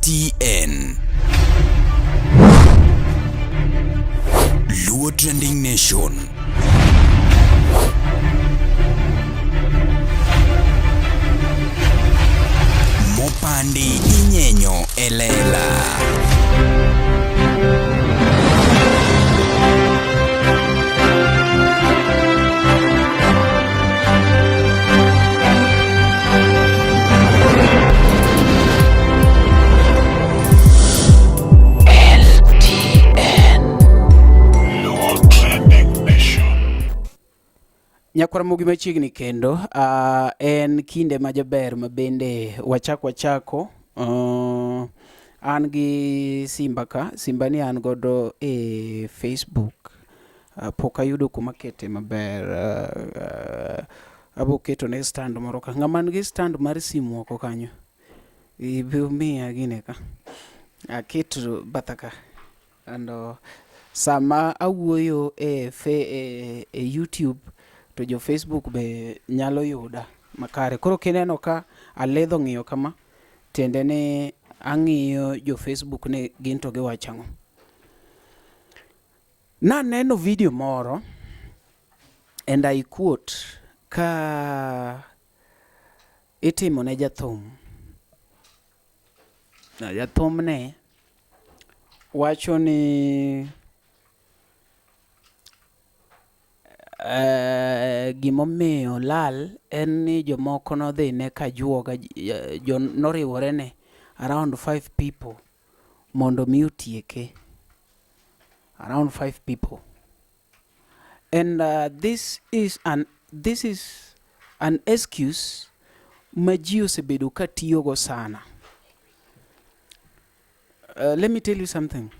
LTN Luo Trending Nation. Mopandi inyenyo elela. Nyakwara mugi machiegni kendo en kinde majaber mabende wachako an gi simba ka simbani an godo e Facebook. Pok ayudo kuma kete maber. Abo keto ne stand moro ka ng'ama nigi stand mar simu oko kanyo ibi miya gine ka aketo bataka ando sama awuoyo e YouTube to jo Facebook be nyalo yuda makare. Koro kineno ka aledho ng'iyo kama tende ne ang'iyo jo Facebook ne ginto giwachang'o. Naneno video moro and I quote ka itimo ne jathum. Jathum ne wacho ni gimomiyo lal en ni jomoko nodhi ne kajuoga noriwore ne around 5 people mondo mi otieke. Around 5 people. And this is an excuse ma ji osebedo ka tiyogo sana. Let me tell you something.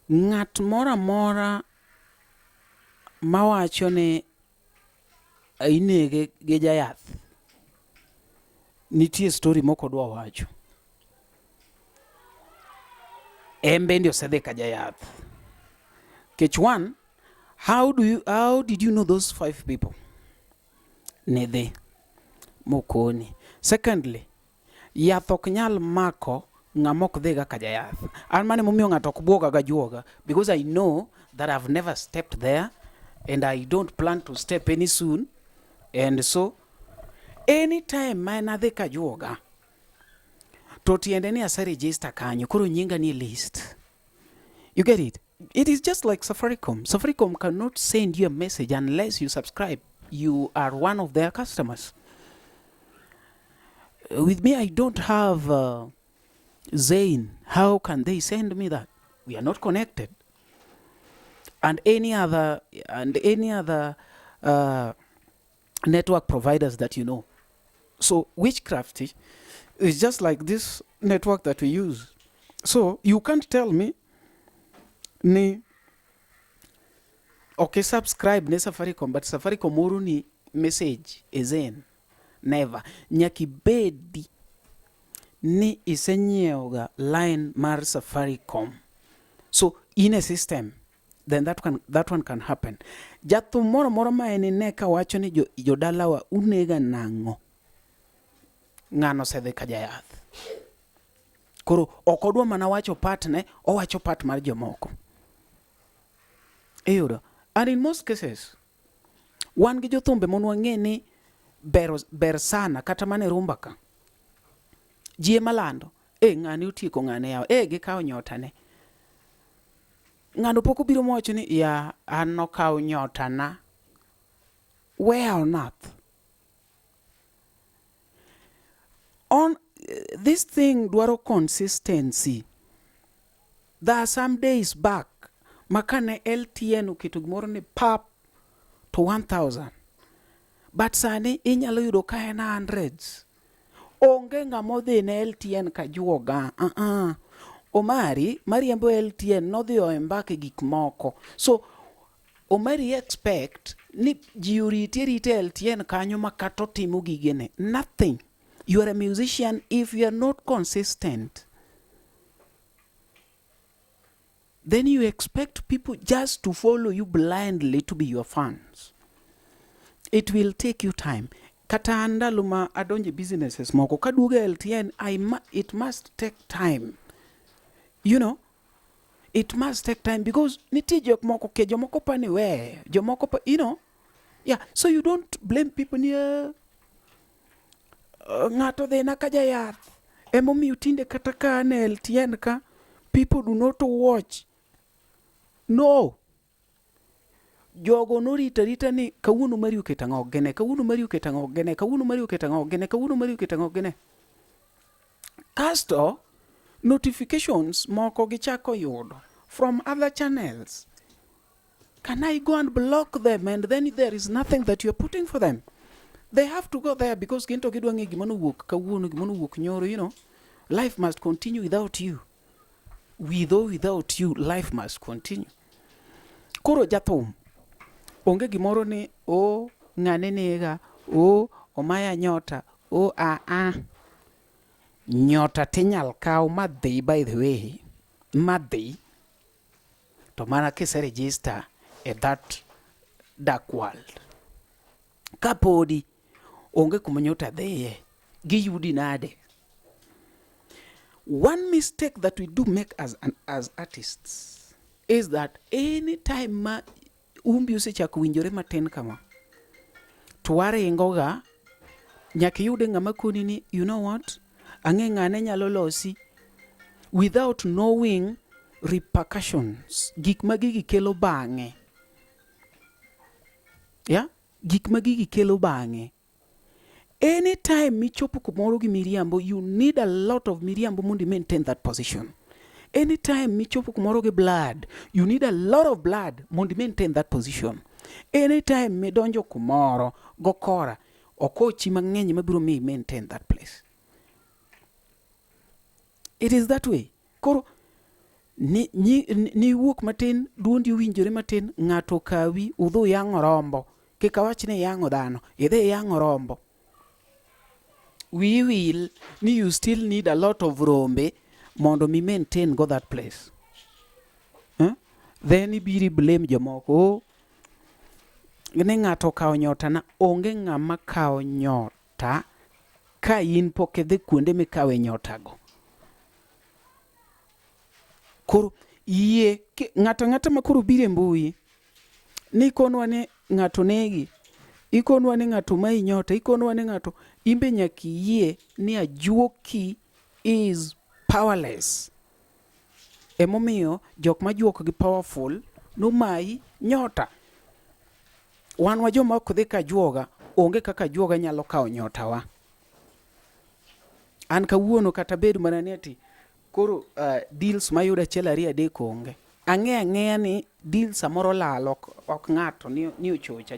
Ng'at mora mora mawacho ne inege gi jayath nitie story moko dwa wacho. Embe osedhi ka jayath. Kech one, how did you know those 5 people? Nedhe mokoni. Secondly, yath ok nyal mako ng'amok dhega ka jayath. An mane momiyo ng'ato ok buoga ga juoga because I know that I've never stepped there and I don't plan to step any soon. And so anytime man adhi ka juoga to tiende ni asa register kanyo koro nyinga ni list. You get it? It is just like Safaricom. Safaricom cannot send you a message unless you subscribe. You are one of their customers. With me, I don't have Zain. How can they send me that? We are not connected. And any other network providers that you know. So Witchcrafty is just like this network that we use. So you can't tell me ni okay subscribe ne Safaricom but Safaricom moro ni message Zain. Never. Nyaki bedi ni isenyieoga line mar Safaricom. So in a system, then that one can happen. Jathum moro moro ma en ne ka wacho ni jodalawa unega nang'o. Ng'ano sedhe ka jayath. Koro okodwa mana wacho part ne, owacho part mar jomoko. Eyudo. And in most cases, wan gi jothumbe mon wang'e ni ber sana kata mane rumba ka. Jie malando. Ng'ani utieko ng'ane yao. Gikao nyota ne. Ng'ano poko biro mwacho ni ya ano kao nyota na. Where on earth? On this thing dwaro consistency. There are some days back makane LTN uketo gimoro ni pap to 1,000. But sani inyalo yudo ka en hundreds. Onge ng'amodhi ne LTN ka juoga. Omari mariembo LTN nodhi oembake gik moko. So Omari expect ni ji uriti LTN kanyo makato timo gigene. Nothing. You are a musician if you are not consistent. Then you expect people just to follow you blindly to be your fans. It will take you time. kata ndalo ma adonje businesses moko kaduoga LTN it must take time, you know, it must take time because nitie jok moko ke jomoko pa ni we jomoko pa, you know, yeah, so you don't blame people ni ng'ato dhi na ka jayath emomiyo tinde kata ka ne LTN ka people do not watch. No, jogo norita rita ni kawuono mari oketa ng'ok gene, kawuono mari oketa ng'ok gene, kawuono mari oketa ng'ok gene, kawuono mari oketa ng'ok gene. Kasto notifications moko gichako yudo from other channels. Can I go and block them and then there is nothing that you're putting for them? They have to go there because ginto gidwa ng'e gima nowuok kawuono, gima nowuok nyoro, you know. Life must continue without you. With or without you, life must continue. Koro jathum onge gimoro ni ng'ane nega, omaya nyota, nyota tinyal kaw madhi, by the way, madhi to mana kise register at that dark world. Kapodi onge kuma nyota dhiye, giyudi nade. One mistake that we do make as artists is that anytime ma umbi usechako winjore matin kama, twaringo ga nyaka yude ng'ama koni ni, you know what, ang'e ng'ane nyalo losi, without knowing repercussions, gik ma gigi kelo bang'e. Yeah, gik ma gigi kelo bang'e. Anytime michopo kumoro gi miriambo, you need a lot of miriambo mondo maintain that position. Anytime michopo kumoro gi blood, you need a lot of blood mondo maintain that position. Anytime midonjo kumoro gokora, okochi mang'eny mabiro mi maintain that place. It is that way. Koro ni wuok matin, duondi winjore matin, ng'ato kawi udhu yang'o rombo, kik awach ni yang'o dhano, idhi yang'o rombo. We will, you still need a lot of rombe mondo mi maintain go that place. Then ibiri blame jomoko. Ne ng'ato kao nyota na, onge ng'ama kao nyota ka in poke dhi kuonde mikawe nyota go. Koro yie ng'ata makoro bire mbui ni konwa ni ng'ato negi, ikonwa ni ng'ato mai nyota, ikonwa ni ng'ato, imbe nyaki yie ni ajuoki is powerless. Emomiyo jok majuok gi powerful no mai nyota. Wan wa joma ok dhi ka juoga, onge kaka juoga nyalo kao nyota wa. An kawuono kata bedo mana ni ati koro deals mayuda achiel ariyo adek onge. Ang'eya ni deals samoro lal ok ng'ato ni ochocha.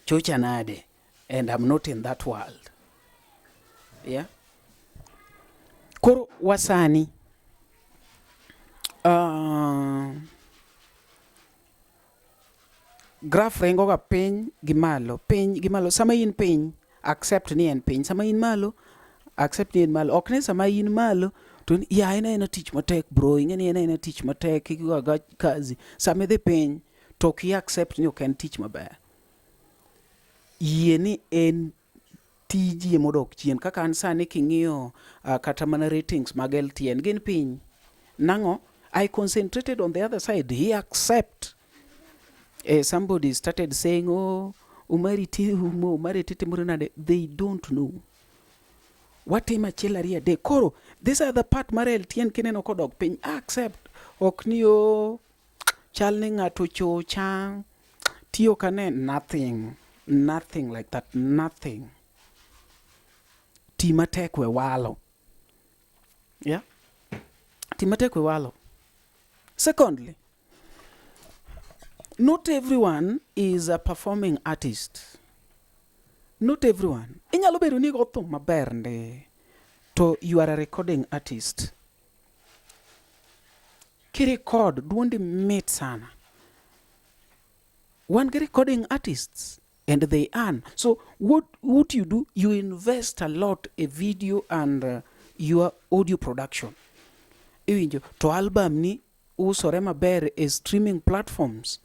Chocha nade. And I'm not in that world. Yeah. Koro wasani. Graph rengo ga piny gimalo. Sama in piny, accept ni en piny. Sama in malo, accept ni en malo. Ok ne sama in malo, to ya ena tich matek bro, ingeni ena tich matek, ikiga kazi. Sama idhi piny, to ki accept ni ok en tich maber. Yie ni en tiji modok chien. Kaka an sani king'iyo kata mana ratings mag LTN gin piny. Nango, I concentrated on the other side. He accept. Somebody started saying, umari tete murinade. They don't know. What ima chelaria de koro. This are the part mara LTN kineno kodok piny. Accept. Okniyo chalni ng'ato chocha. Tiyo kane nothing like that. Nothing. Timatek we walo. Yeah. Timatek we walo. Secondly, not everyone is a performing artist. Not everyone. Inyalo bedo ni go thum maber nde to you are a recording artist. Ki record duondi mit sana. One recording artists and they earn. So what you do, you invest a lot in video and your audio production. To album ni usore maber is streaming platforms.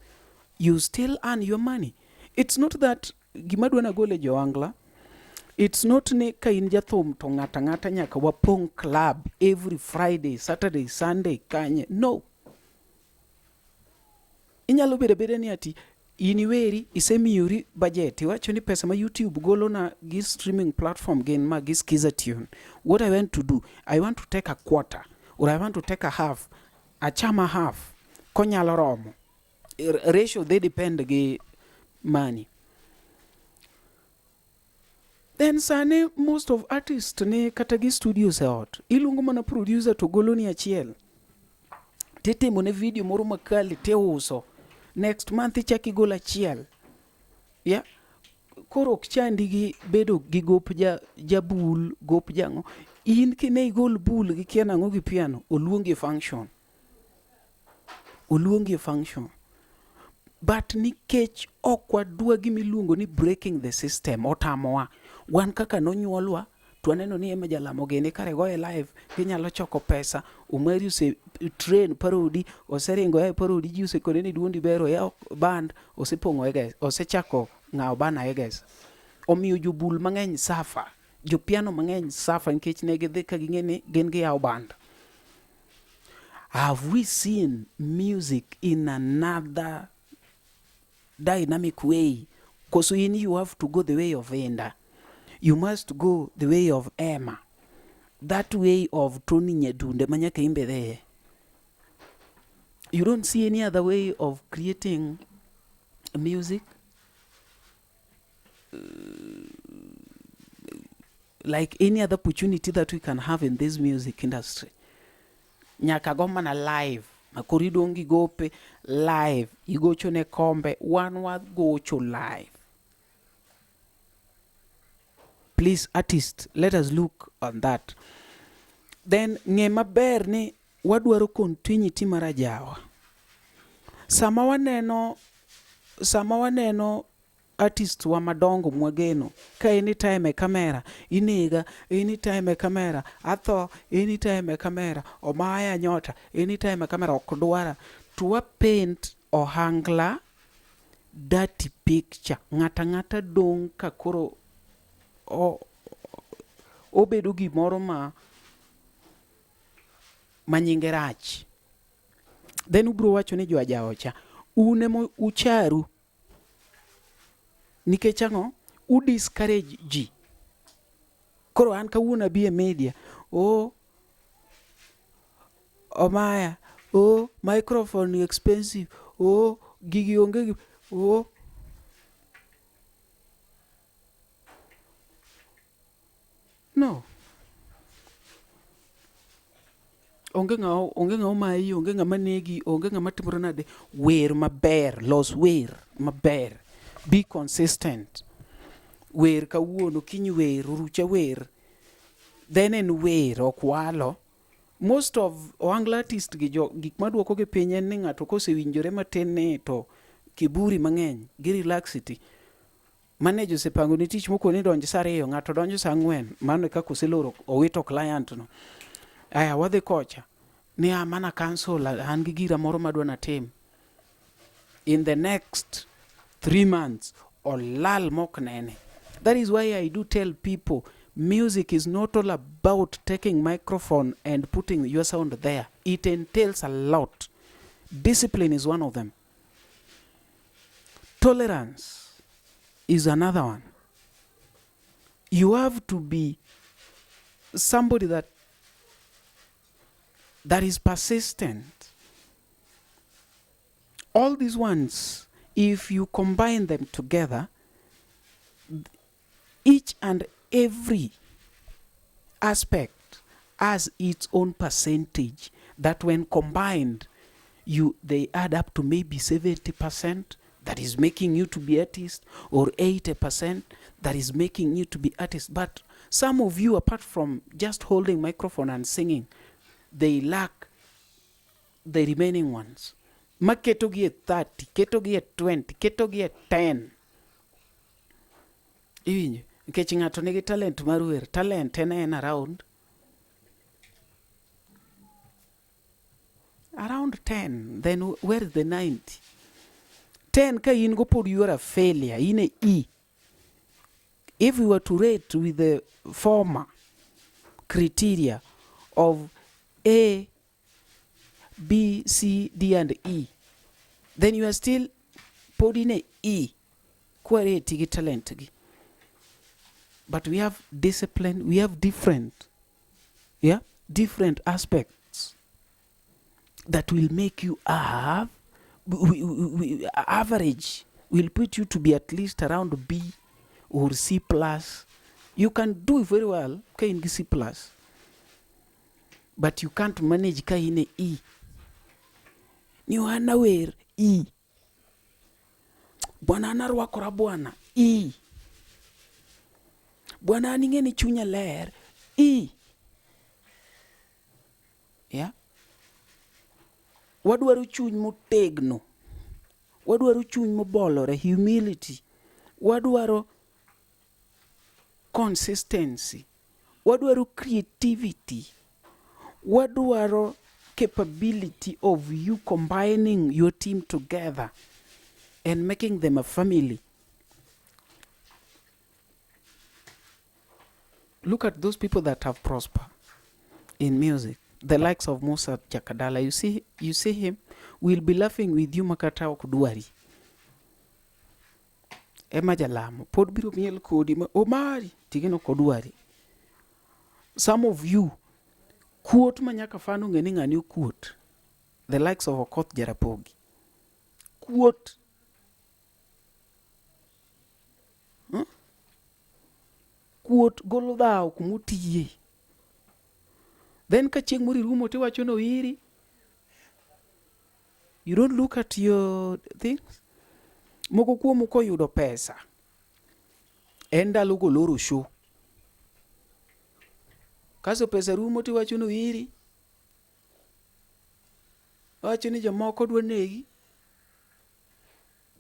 You still earn your money. It's not that gima dwana gole jo Ohangla, it's not ni ka in jathum to ng'ata ng'ata nyaka wapong club every Friday, Saturday, Sunday kanye. No. Inyalo bede ni ati in iweri isemiyori budget, iwacho ni pesa ma YouTube golo na gi streaming platform gin ma gi Skiza Tune. What I want to do, I want to take a quarter or I want to take a half, achama half konyalo romo. Ratio they depend gi money. Then sane most of artists ne kata gi studios out. Ilungo mana producer to golo ni achiel. Tete mone video moro makali te uso. Next month ichaki golo achiel. Yeah. Koro ok chandi gi bedo gi gop bul, gop jango. In kine igol bul gi kia nango gi piano, oluongi function. Oluongi function. But nikech okwa dua gimi luongo ni breaking the system, otamowa. Wan kaka nonyuolwa, tuaneno ni ema jalamo gene kare goe live, kinyalo choko pesa, umeri use train parodi, oseringo ya parodi, ji use kone ni duondi bero ya band, osepongo eges, osechako ngao bana eges. Omiyo jobul mang'eny safa, jo piano mang'eny safa, nikech negidhi ka ging'eni gin gi yao band. Have we seen music in another dynamic way? Because you have to go the way of Enda. You must go the way of Emma. That way of Tony Nyedunde manyaka imbe there. You don't see any other way of creating music? Like any other opportunity that we can have in this music industry. Nyaka gomana live. Makoridongi gope live. Igocho ne kombe. One word gocho live. Please, artists, let us look on that. Then, nge maber ni wadwaro continuity marajawa. Sama waneno artist wa madongo mwageno, ka anytime e kamera, inega, anytime e kamera, atho, anytime e kamera, omaya nyota, anytime e kamera, okudwara, tuwa paint Ohangla dirty picture. Ng'ata dong kakoro obedo gimoro manyinge rach. Then ubro wacho ni jo ajaocha, unemo ucharu, nikech ang'o, discourage ji. Koro an kawuono bi e media, omaya, microphone expensive, gigi onge, no. Onge ng'ao mai, onge ng'ama negi, onge ng'ama timoro nade. Wer maber, los wer maber. Be consistent. Wer kawuono, kiny wer, rucha wer. Then en wer, okwalo. Most of Ohangla artists gik maduoko gi piny en ni ng'ato kosewinjore matin ne to kiburi mang'eny, gi relaxity. Manager osepango ni tich moko ni donjo saa 2, ng'ato donjo saa 4, mano kaka oseloro owito client no. Aya wadhi kocha. Ni mana cancel an gi gira moro madwana tim. In the next 3 months or lal mok nene. That is why I do tell people music is not all about taking microphone and putting your sound there. It entails a lot. Discipline is one of them. Tolerance is another one. You have to be somebody that is persistent. All these ones, if you combine them together, each and every aspect has its own percentage that when combined, they add up to maybe 70%. That is making you to be artist, or 80% that is making you to be artist. But some of you, apart from just holding microphone and singing, they lack the remaining ones. Ma keto gi 30, keto gi 20, keto gi 10. Iwinjo, nikech ng'ato nigi talent mar wer, talent en around 10, then where is the 90? 10 ka in go pod you are a failure, in a E. If we were to rate with the former criteria of A, B, C, D, and E, then you are still putting a E. Talent. But we have discipline, we have different aspects that will make you have average, will put you to be at least around B or C plus. You can do very well in C plus, but you can't manage in E. You are nowhere E. Bwana anarwakora bwana E. Bwana aninge ni chunya ler E. Yeah. Wadwaru chuny motegno, wadwaru chuny mobolore, humility, wadwaro consistency, wadwaro creativity, wadwaro capability of you combining your team together and making them a family. Look at those people that have prospered in music. The likes of Musa Jakadala, you see him, we'll be laughing with you makata okudwari. Ema jalamo, pod biro miel kodi ma omari, tigeno kodwari. Some of you, quote manyaka fanu ngeni ngani quote. The likes of Okoth Jarapogi. Quote. Quote golo dhao kumutiye. Then kacheng muri rumo te wacho no iri. You don't look at your things. Moko kuomo ko yudo pesa. Enda logo loro show. Kaso pesa rumo te wacho no iri. Wacho ni jomoko dwa negi.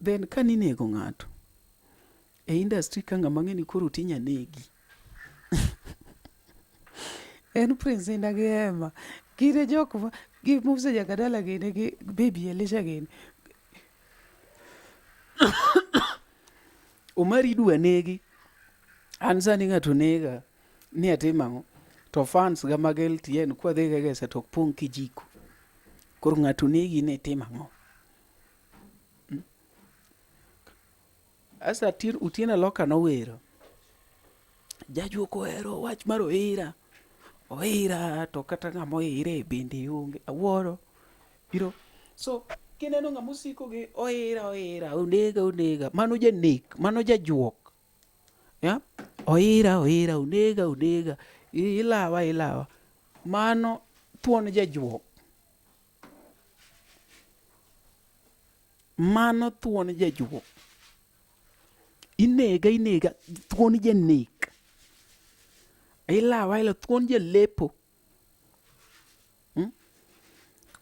Then kaninego ng'ato. E industry kanga mang'eni koro tinya negi. En prince indagema kire joko gi Musa Jakadala gene gi baby Elisha gene Omari dua negi ansani ng'ato nega ni atimango to fans ga magel tien kwa dhega gesa to pong kijiko koro ng'ato negi ne timango asa utiena loka no wero jajuoko hero wach mar oira to kata ng'ama oire bende onge awuoro biro so kineno ng'ama osiko gi oira onega mano janek, mano jajuok ya oira onega ilawa mano thuon jajuok, mano thuon jajuok, inega thuon janek, ilawa thuon jalepo.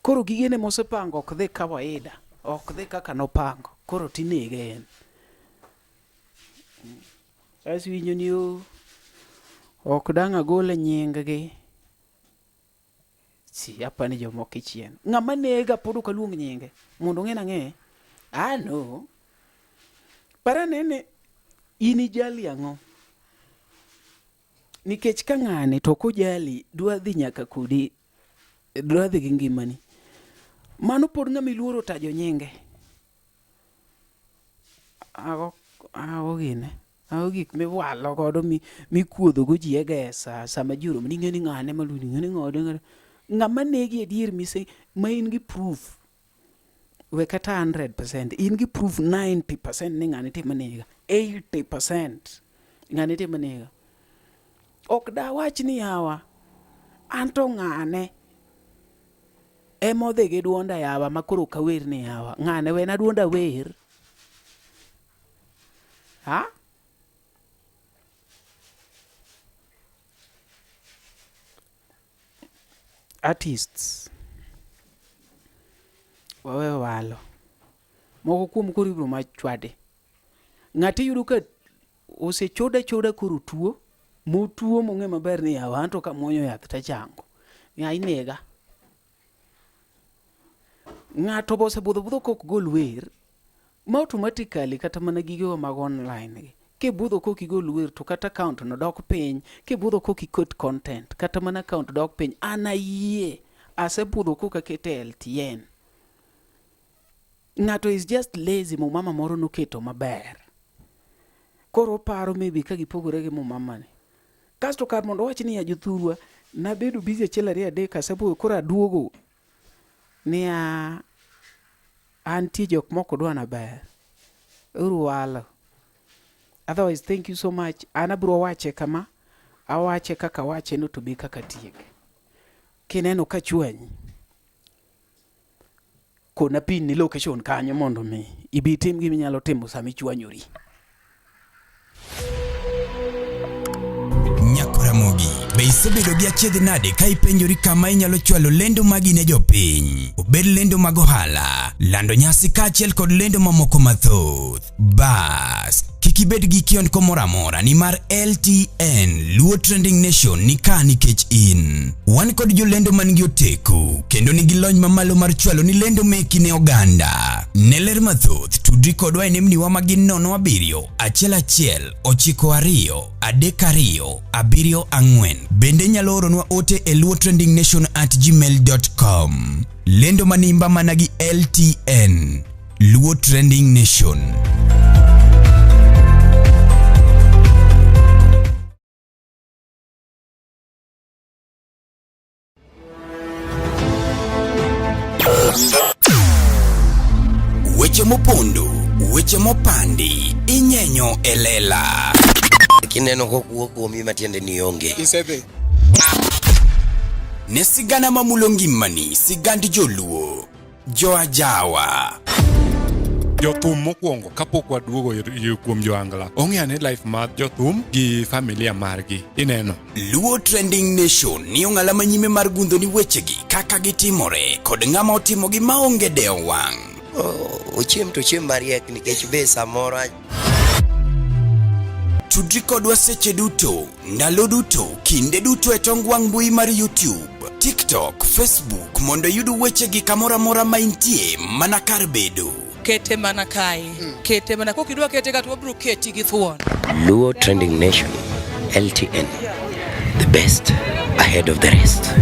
Koro gigene mosepango ok dhi kawaida, ok dhi kaka nopango, koro tinege en. As winjo ni ok dang' agole nying gi. Si apani jomoko chien. Ng'ama nega pod ok aluong nyinge mondo ng'e nang'e. No. Para nene ini jali ang'o. Nikech ka ng'ane to kojali dwa dhi nyaka kodi, dwa dhi gi ngimani. Mano pod ng'ama iluoro tajo nyinge. Ago gik miwalo godo mikuodho go ji egesa sama ji oromo ning'e ni ng'ane maluongo ni ng'ode ng'ama negi edier mise ma in gi proof we kata 100% in gi proof 90% ni ng'ane tema nega 80% ng'ane tema nega. Ok da wach ni yawa anto ng'ane emodhi gi duonda yawa makoro kawer ni yawa ng'ane wena duonda wer ha. Artists wawe walo moko kuom koro ibro machwade ng'ati yudo ka osechoda koro tuo motuo mong'e maber ni yawa anto ka muonyo yath tachango ya inega. Ng'ato bose budho kok gol wer ma automatically kata mana gige mag online kibudho kokigol wer to kata account no dok piny, kibudho kokikot content kata mana account dok piny, anayie asebudho kokakete LTN. Ng'ato is just lazy, mama moro noketo maber, koro paro maybe ka gipogore gi mama ni. Kasto kar mondo wach ni ajothurwa nabedo busy achiel ariyo adek, asebudho koro aduogo ni antie jok moko dwa na ber uruwalo. Otherwise, thank you so much. Anabro wache kama awache kaka wache no to be kaka tiek. Kineno ka chwany kona pin ni location kanyo mondo mi ibi tim gimi nyalo timo sami chwanyori. Nyakoramogi, be isebedo gi achiedh nade ka ipenjori kama inyalo chwalo lendo magi ne jopiny? Obed lendo mag ohala, lando nyasi kaachiel kod lendo mamoko mathoth. Bas, kik ibed gi kiondko moro amora, nimar LTN Luo Trending Nation ni ka nikech in. Wan kod jolendo man gi oteku kendo nigi lony mamalo mar chwalo ni lendo meki ne oganda. Ne ler mathoth, tudri kodwa e nembniwa magin 07 11 92 32 74. Bende nyalo oronwa ote e luotrendingnation@gmail.com. Lendo manimba mana gi LTN Luo Trending Nation. Weche mopondo, weche mopandi, inyenyo elela. Kineno kokuo kuomi matiende ni onge. Isebe. Ne sigana mamulo ngimani, sigand joluo, joajawa. Jothum mokwongo kapok waduogo kuom Ohangla. Ong'eane life mar jothum gi familia margi. Ineno. Luo Trending Nation ni ong'ala manyime mar gundho ni wechegi kaka gitimore kod ng'ama otimogi maonge deo wang'. Ochiem to chiem mariek nikech be samoro. Tudri kodwa seche duto, ndalo duto, kinde duto e tong wang' mbui mar YouTube, TikTok, Facebook mondo yudu wechegi kamora mora maintie mana kar bedo. Kete mana kai. Kete mana kokidwa kete ka to bro keti gi thuon. Luo Trending Nation, LTN, the best ahead of the rest.